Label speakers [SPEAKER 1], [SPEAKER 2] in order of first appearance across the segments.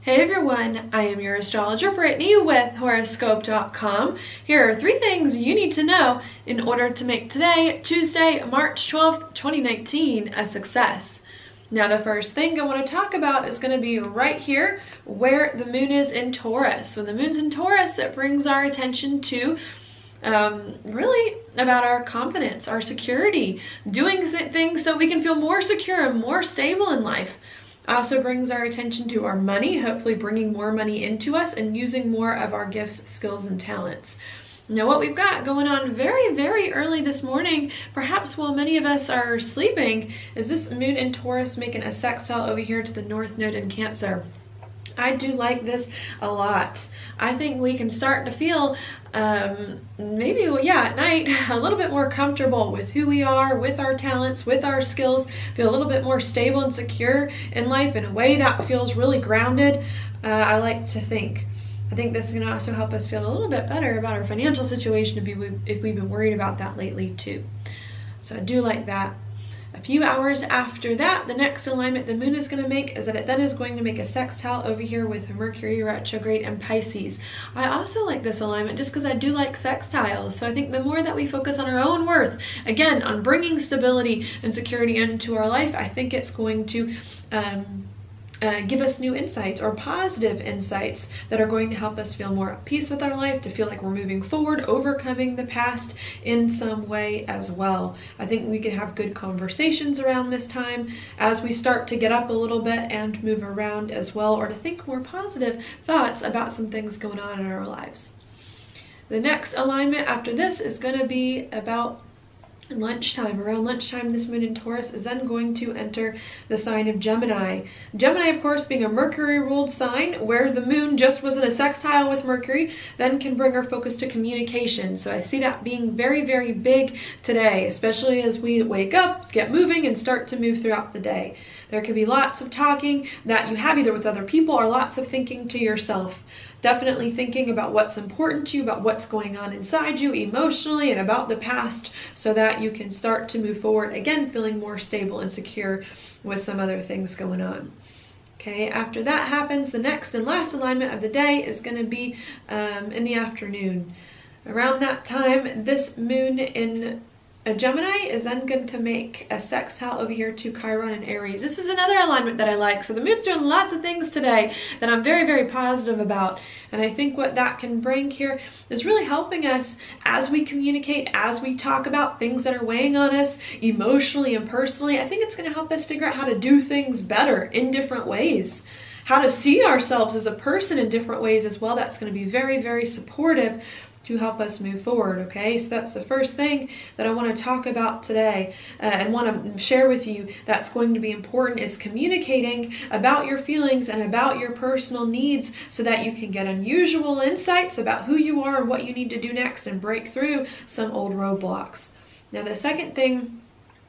[SPEAKER 1] Hey everyone, I am your astrologer Brittany with Horoscope.com. Here are 3 things you need to know in order to make today, Tuesday, March 12th, 2019, a success. Now the first thing I want to talk about is going to be right here where the moon is in Taurus. When the moon's in Taurus, it brings our attention to really about our confidence, our security, doing things so we can feel more secure and more stable in life. Also brings our attention to our money, hopefully bringing more money into us and using more of our gifts, skills, and talents. Now what we've got going on very, very early this morning, perhaps while many of us are sleeping, is this moon in Taurus making a sextile over here to the North Node in Cancer. I do like this a lot. I think we can start to feel maybe, at night, a little bit more comfortable with who we are, with our talents, with our skills, feel a little bit more stable and secure in life in a way that feels really grounded. I like to think. I think this is going to also help us feel a little bit better about our financial situation if we've been worried about that lately too. So I do like that. A few hours after that, the next alignment the moon is going to make is that it then is going to make a sextile over here with Mercury retrograde and Pisces. I also like this alignment just because I do like sextiles. So I think the more that we focus on our own worth, again, on bringing stability and security into our life, I think it's going to give us new insights or positive insights that are going to help us feel more at peace with our life, to feel like we're moving forward, overcoming the past in some way as well. I think we can have good conversations around this time as we start to get up a little bit and move around as well, or to think more positive thoughts about some things going on in our lives. The next alignment after this is going to be about lunchtime. Around lunchtime, this moon in Taurus is then going to enter the sign of Gemini. Gemini, of course, being a Mercury-ruled sign, where the moon just was in a sextile with Mercury, then can bring our focus to communication. So I see that being very, very big today, especially as we wake up, get moving, and start to move throughout the day. There can be lots of talking that you have either with other people or lots of thinking to yourself. Definitely thinking about what's important to you, about what's going on inside you emotionally and about the past, so that you can start to move forward, again, feeling more stable and secure with some other things going on. Okay, after that happens, the next and last alignment of the day is going to be in the afternoon. Around that time, this moon in Gemini is then going to make a sextile over here to Chiron and Aries. This is another alignment that I like. So the moon's doing lots of things today that I'm very, very positive about. And I think what that can bring here is really helping us as we communicate, as we talk about things that are weighing on us emotionally and personally. I think it's going to help us figure out how to do things better in different ways, how to see ourselves as a person in different ways as well. That's going to be very, very supportive to help us move forward. Okay, so that's the first thing that I want to talk about today and want to share with you that's going to be important, is communicating about your feelings and about your personal needs so that you can get unusual insights about who you are and what you need to do next and break through some old roadblocks. Now the second thing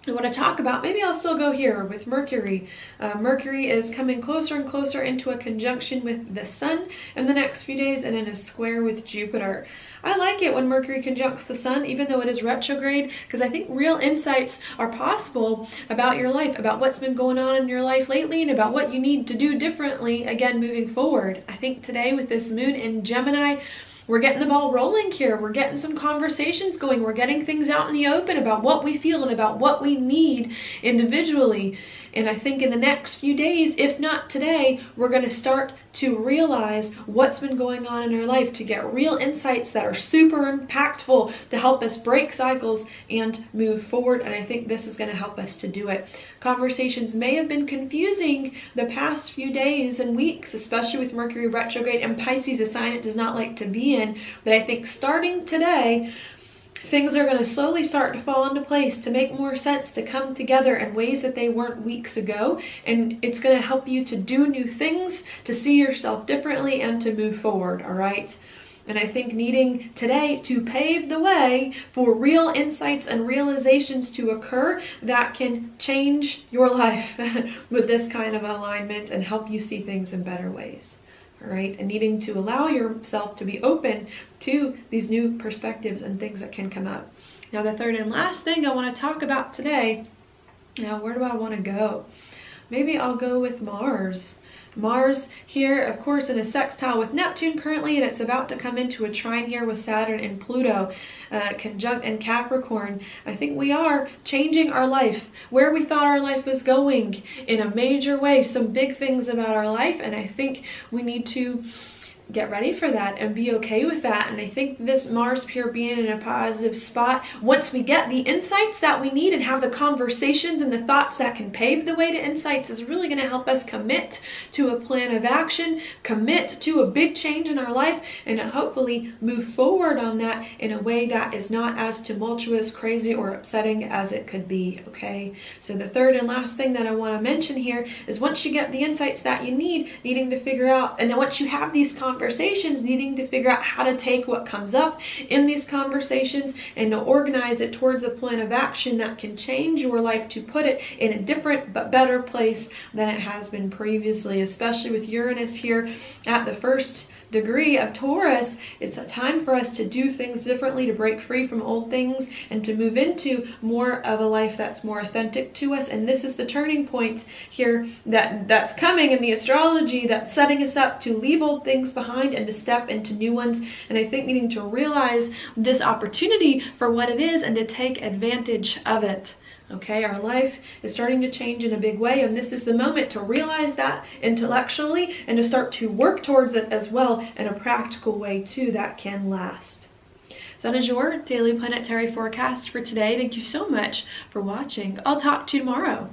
[SPEAKER 1] I want to talk about, maybe I'll still go here with Mercury. Mercury is coming closer and closer into a conjunction with the Sun in the next few days and in a square with Jupiter. I like it when Mercury conjuncts the Sun, even though it is retrograde, because I think real insights are possible about your life, about what's been going on in your life lately, and about what you need to do differently, again, moving forward. I think today with this moon in Gemini, we're getting the ball rolling here. We're getting some conversations going. We're getting things out in the open about what we feel and about what we need individually. And I think in the next few days, if not today, we're going to start to realize what's been going on in our life, to get real insights that are super impactful to help us break cycles and move forward. And I think this is going to help us to do it. Conversations may have been confusing the past few days and weeks, especially with Mercury retrograde and Pisces, a sign it does not like to be in. But I think starting today, things are going to slowly start to fall into place, to make more sense, to come together in ways that they weren't weeks ago. And it's going to help you to do new things, to see yourself differently, and to move forward, all right? And I think needing today to pave the way for real insights and realizations to occur that can change your life with this kind of alignment and help you see things in better ways. All right, and needing to allow yourself to be open to these new perspectives and things that can come up. Now, the third and last thing I want to talk about today, now where do I want to go? Maybe I'll go with Mars. Mars here, of course, in a sextile with Neptune currently, and it's about to come into a trine here with Saturn and Pluto, conjunct in Capricorn. I think we are changing our life, where we thought our life was going in a major way, some big things about our life, and I think we need to get ready for that and be okay with that. And I think this Mars here being in a positive spot, once we get the insights that we need and have the conversations and the thoughts that can pave the way to insights, is really going to help us commit to a plan of action, commit to a big change in our life, and hopefully move forward on that in a way that is not as tumultuous, crazy, or upsetting as it could be. Okay, so the third and last thing that I want to mention here is, once you get the insights that you need, needing to figure out, and once you have these conversations, needing to figure out how to take what comes up in these conversations and to organize it towards a plan of action that can change your life to put it in a different but better place than it has been previously, especially with Uranus here at the first degree of Taurus. It's a time for us to do things differently, to break free from old things, and to move into more of a life that's more authentic to us. And this is the turning point here that's coming in the astrology, that's setting us up to leave old things behind and to step into new ones. And I think needing to realize this opportunity for what it is and to take advantage of it. Okay, our life is starting to change in a big way, and this is the moment to realize that intellectually and to start to work towards it as well in a practical way too that can last. So that is your daily planetary forecast for today. Thank you so much for watching. I'll talk to you tomorrow.